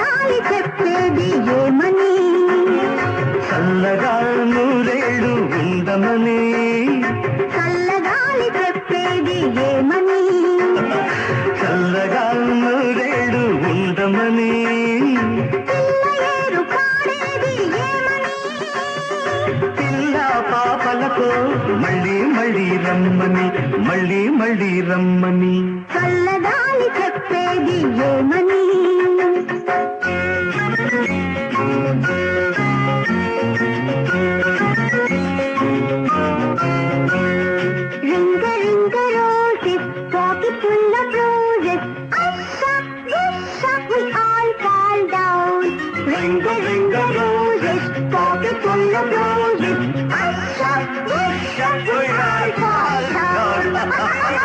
చల్లగాలి చెప్పేది ఏమని చల్లగా నూరేళ్ళు ఉండమని చల్లగాలి చెప్పేది ఏమని చల్లగా నూరేళ్ళు ఉండమని పిల్లయేరు పాడేది ఏమని పిల్ల పాపలతో మళ్ళీ మళ్ళీ రమ్మని మళ్ళీ మళ్ళీ రమ్మని చల్లగాలి చెప్పేది ఏమని రింగ రింగ roses, pocket full of roses. Usha, usha, we all fall down. Ring a roses, pocket full of roses. Usha, usha, we all fall down.